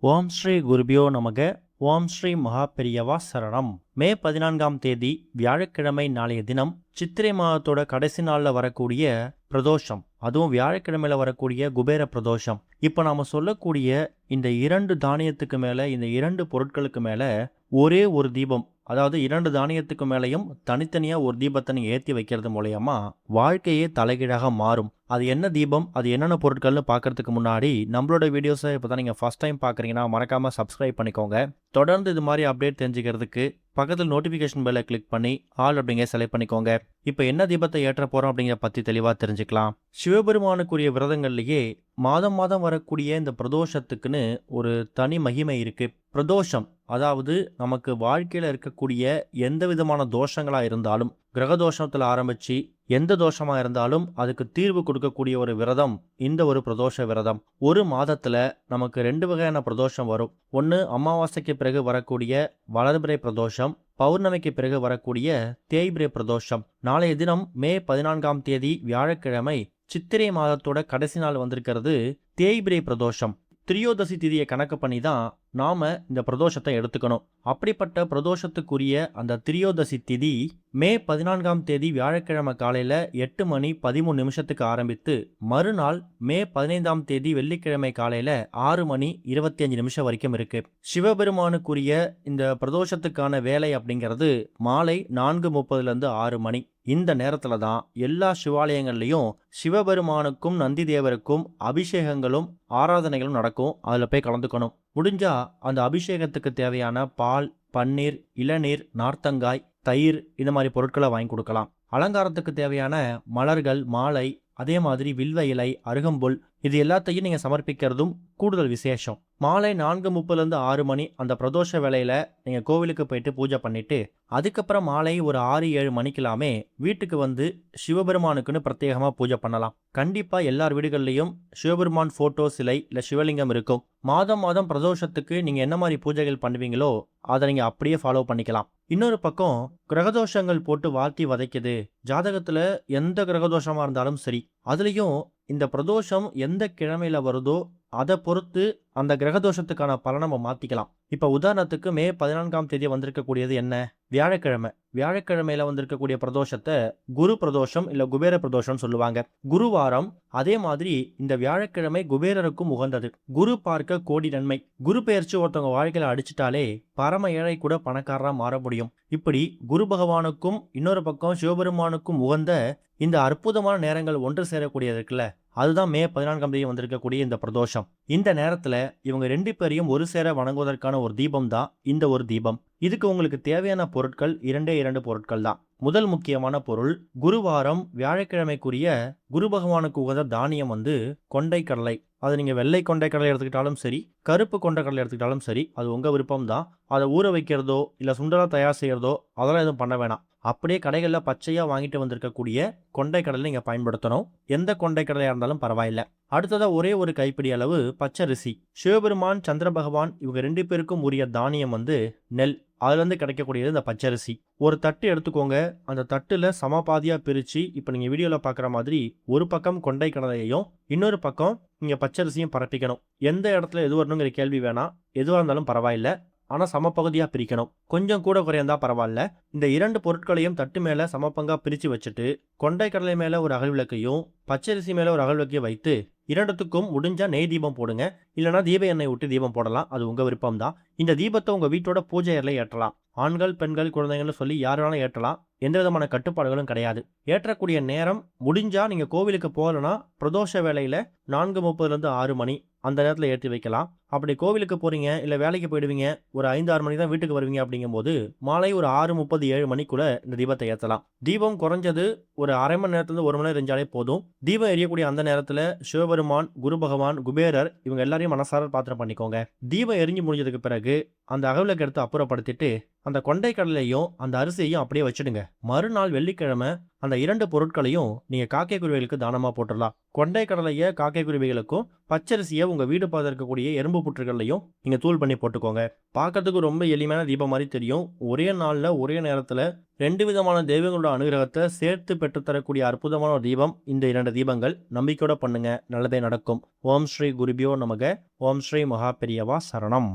ஓம் ஸ்ரீ குருபியோ நமக. ஓம் ஸ்ரீ மகாபெரியவா சரணம். மே 14ஆம் தேதி வியாழக்கிழமை நாளைய தினம் சித்திரை மாதத்தோட கடைசி நாளில் வரக்கூடிய பிரதோஷம், அதுவும் வியாழக்கிழமையில வரக்கூடிய குபேர பிரதோஷம். இப்போ நாம சொல்லக்கூடிய இந்த 2 தானியத்துக்கு மேலே, இந்த 2 பொருட்களுக்கு மேலே ஒரே ஒரு தீபம், அதாவது 2 தானியத்துக்கு மேலேயும் தனித்தனியாக ஒரு தீபத்தை நீங்கள் ஏற்றி வைக்கிறது மூலயமா வாழ்க்கையே தலைகீழாக மாறும். அது என்ன தீபம், அது என்னென்ன பொருட்கள்னு பார்க்கறதுக்கு முன்னாடி நம்மளோட வீடியோஸை இப்போ தான் நீங்கள் ஃபஸ்ட் டைம் பார்க்குறீங்கன்னா மறக்காமல் சப்ஸ்கிரைப் பண்ணிக்கோங்க. தொடர்ந்து இது மாதிரி அப்டேட் தெரிஞ்சுக்கிறதுக்கு பக்கத்தில் நோட்டிஃபிகேஷன் பெல்லை கிளிக் பண்ணி ஆல் அப்படிங்கிற செலக்ட் பண்ணிக்கோங்க. இப்போ என்ன தீபத்தை ஏற்ற போகிறோம் அப்படிங்கிற பற்றி தெளிவாக தெரிஞ்சுக்கலாம். சிவபெருமானுக்குரிய விரதங்கள்லேயே மாதம் மாதம் வரக்கூடிய இந்த பிரதோஷத்துக்குன்னு ஒரு தனி மகிமை இருக்குது. பிரதோஷம் அதாவது நமக்கு வாழ்க்கையில் இருக்கக்கூடிய எந்த விதமான தோஷங்களாக இருந்தாலும், கிரக தோஷத்தில் ஆரம்பித்து எந்த தோஷமாக இருந்தாலும் அதுக்கு தீர்வு கொடுக்கக்கூடிய ஒரு விரதம் இந்த ஒரு பிரதோஷ விரதம். ஒரு மாதத்தில் நமக்கு 2 வகையான பிரதோஷம் வரும். ஒன்று அமாவாசைக்கு பிறகு வரக்கூடிய வளர்பிறை பிரதோஷம், பௌர்ணமிக்கு பிறகு வரக்கூடிய தேய்பிரை பிரதோஷம். நாளைய தினம் மே 14ஆம் தேதி வியாழக்கிழமை சித்திரை மாதத்தோட கடைசி நாள் வந்திருக்கிறது தேய்பிரை பிரதோஷம். திரியோதசி திதியை கணக்கு பண்ணி தான் நாம இந்த பிரதோஷத்தை எடுத்துக்கணும். அப்படிப்பட்ட பிரதோஷத்துக்குரிய அந்த திரியோதசி திதி மே 14ஆம் தேதி வியாழக்கிழமை காலையில 8:13 ஆரம்பித்து மறுநாள் மே 15ஆம் தேதி வெள்ளிக்கிழமை காலையில 6:25 வரைக்கும் இருக்கு. சிவபெருமானுக்குரிய இந்த பிரதோஷத்துக்கான வேலை அப்படிங்கிறது மாலை 4:30 6 மணி. இந்த நேரத்துல தான் எல்லா சிவாலயங்கள்லையும் சிவபெருமானுக்கும் நந்தி தேவருக்கும் அபிஷேகங்களும் ஆராதனைகளும் நடக்கும். அதில் போய் கலந்துக்கணும். முடிஞ்சா அந்த அபிஷேகத்துக்கு தேவையான பால், பன்னீர், இளநீர், நார்த்தங்காய், தயிர் இந்த மாதிரி பொருட்களை வாங்கி கொடுக்கலாம். அலங்காரத்துக்கு தேவையான மலர்கள், மாலை, அதே மாதிரி வில்வ இலை, அருகம்புல் இது எல்லாத்தையும் நீங்கள் சமர்ப்பிக்கிறதும் கூடுதல் விசேஷம். மாலை 4:30 6 மணி அந்த பிரதோஷ வேளையில நீங்கள் கோவிலுக்கு போயிட்டு பூஜை பண்ணிட்டு அதுக்கப்புறம் மாலை ஒரு 6-7 மணிக்கெல்லாமே வீட்டுக்கு வந்து சிவபெருமானுக்குன்னு பிரத்யேகமாக பூஜை பண்ணலாம். கண்டிப்பாக எல்லார் வீடுகள்லையும் சிவபெருமான் ஃபோட்டோ, சிலை இல்லை சிவலிங்கம் இருக்கும். மாதம் மாதம் பிரதோஷத்துக்கு நீங்கள் என்ன மாதிரி பூஜைகள் பண்ணுவீங்களோ அதை நீங்கள் அப்படியே ஃபாலோ பண்ணிக்கலாம். இன்னொரு பக்கம் கிரகதோஷங்கள் போட்டு வாழ்த்தி வதைக்குது. ஜாதகத்தில் எந்த கிரகதோஷமாக இருந்தாலும் சரி, அதுலேயும் இந்த பிரதோஷம் எந்த கிழமையில வருதோ அதை பொறுத்து அந்த கிரகதோஷத்துக்கான பலனை நம்ம மாற்றிக்கலாம். இப்போ உதாரணத்துக்கு மே 14ஆம் தேதி வந்திருக்கக்கூடியது என்ன? வியாழக்கிழமை. வியாழக்கிழமையில வந்திருக்கக்கூடிய பிரதோஷத்தை குரு பிரதோஷம் இல்லை குபேர பிரதோஷம் சொல்லுவாங்க. குருவாரம். அதே மாதிரி இந்த வியாழக்கிழமை குபேரருக்கும் உகந்தது. குரு பார்க்க கோடி நன்மை. குரு பெயர்ச்சி ஒருத்தவங்க வாழ்க்கையில அடிச்சிட்டாலே பரம ஏழை கூட பணக்காரரா மாற முடியும். இப்படி குரு பகவானுக்கும் இன்னொரு பக்கம் சிவபெருமானுக்கும் உகந்த இந்த அற்புதமான நேரங்கள் ஒன்று சேரக்கூடியது இருக்குல்ல, அதுதான் மே 14ஆம் தேதி வந்திருக்கக்கூடிய இந்த பிரதோஷம். இந்த நேரத்துல இவங்க 2 பேரையும் ஒரு சேர வணங்குவதற்கான ஒரு தீபம் தான் இந்த ஒரு தீபம். இதுக்கு உங்களுக்கு தேவையான பொருட்கள் 2 பொருட்கள் தான். முதல் முக்கியமான பொருள், குருவாரம் வியாழக்கிழமைக்குரிய குரு பகவானுக்கு உகந்த தானியம் கொண்டை கடலை. அது நீங்க வெள்ளை கொண்டை கடலை எடுத்துக்கிட்டாலும் சரி, கருப்பு கொண்டை கடலை எடுத்துக்கிட்டாலும் சரி, அது உங்க விருப்பம் தான். அதை ஊற வைக்கிறதோ இல்லை சுண்டலா தயார் செய்யறதோ அதெல்லாம் எதுவும் பண்ண வேணாம். அப்படியே கடைகளில் பச்சையாக வாங்கிட்டு வந்திருக்கக்கூடிய கொண்டை கடலை நீங்கள் பயன்படுத்தணும். எந்த கொண்டை கடலையாக இருந்தாலும் பரவாயில்ல. அடுத்ததாக ஒரே ஒரு கைப்பிடி அளவு பச்சரிசி. சிவபெருமான், சந்திர பகவான் இவங்க 2 பேருக்கும் உரிய தானியம் நெல். அதுலேருந்து கிடைக்கக்கூடியது இந்த பச்சரிசி. ஒரு தட்டு எடுத்துக்கோங்க. அந்த தட்டில் சமபாதியாக பிரித்து இப்போ நீங்கள் வீடியோவில் பார்க்குற மாதிரி ஒரு பக்கம் கொண்டை கடலையையும் இன்னொரு பக்கம் நீங்கள் பச்சரிசியும் பரப்பிக்கணும். எந்த இடத்துல எது வரணுங்கிற கேள்வி வேணாம். எதுவாக இருந்தாலும் பரவாயில்ல, ஆனால் சமப்பகுதியாக பிரிக்கணும். கொஞ்சம் கூட குறையந்தா பரவாயில்ல. இந்த 2 பொருட்களையும் தட்டு மேலே சமப்பங்காக பிரித்து வச்சுட்டு கொண்டை கடலை மேலே ஒரு அகல் விளக்கையும் பச்சரிசி மேலே ஒரு அகல் விளக்கையும் வைத்து 2த்துக்கும் முடிஞ்சால் நெய் தீபம் போடுங்க. இல்லைனா தீப எண்ணெய் விட்டு தீபம் போடலாம். அது உங்கள் விருப்பம் தான். இந்த தீபத்தை உங்கள் வீட்டோட பூஜை அறையில் ஏற்றலாம். ஆண்கள், பெண்கள், குழந்தைங்கள்னு சொல்லி யார் வேணாலும் ஏற்றலாம். எந்த விதமான கட்டுப்பாடுகளும் கிடையாது. ஏற்றக்கூடிய நேரம் முடிஞ்சால் நீங்கள் கோவிலுக்கு போகலன்னா பிரதோஷ வேளையில் 4:30 6 மணி அந்த நேரத்தில் ஏற்றி வைக்கலாம். அப்படி கோவிலுக்கு போகிறீங்க இல்லை வேலைக்கு போயிடுவீங்க, ஒரு 5-6 மணி தான் வீட்டுக்கு வருவீங்க அப்படிங்கும்போது மாலை ஒரு 6:30 7 மணிக்குள்ளே இந்த தீபத்தை ஏற்றலாம். தீபம் குறைஞ்சது ஒரு அரை மணி நேரத்துலேருந்து 1 மணி நேரம் எரிஞ்சாலே போதும். தீபம் எரியக்கூடிய அந்த நேரத்தில் சிவபெருமான், குரு பகவான், குபேரர் இவங்க எல்லாரையும் மனசார பிரார்த்தனை பண்ணிக்கோங்க. தீபம் எரிஞ்சு முடிஞ்சதுக்கு பிறகு அந்த அகவிளக்கு எடுத்து அப்புறப்படுத்திட்டு அந்த கொண்டை கடலையும் அந்த அரிசியையும் அப்படியே வச்சிடுங்க. மறுநாள் வெள்ளிக்கிழமை அந்த 2 பொருட்களையும் நீங்க காக்கை குருவிகளுக்கு தானமா போட்டுறலாம். கொண்டை கடலைய காக்கை குருவிகளுக்கும், பச்சரிசிய உங்க வீடு பக்கத்துல இருக்கக்கூடிய எறும்பு புற்றுகள்லையும் நீங்க தூள் பண்ணி போட்டுக்கோங்க. பார்க்கறதுக்கு ரொம்ப எளிமையான தீபம் மாதிரி தெரியும். ஒரே நாள்ல ஒரே நேரத்துல 2 விதமான தெய்வங்களோட அனுகிரகத்தை சேர்த்து பெற்றுத்தரக்கூடிய அற்புதமான ஒரு தீபம் இந்த 2 தீபங்கள். நம்பிக்கையோட பண்ணுங்க, நல்லதே நடக்கும். ஓம் ஸ்ரீ குருபியோ நமக. ஓம் ஸ்ரீ மகா பெரியவா சரணம்.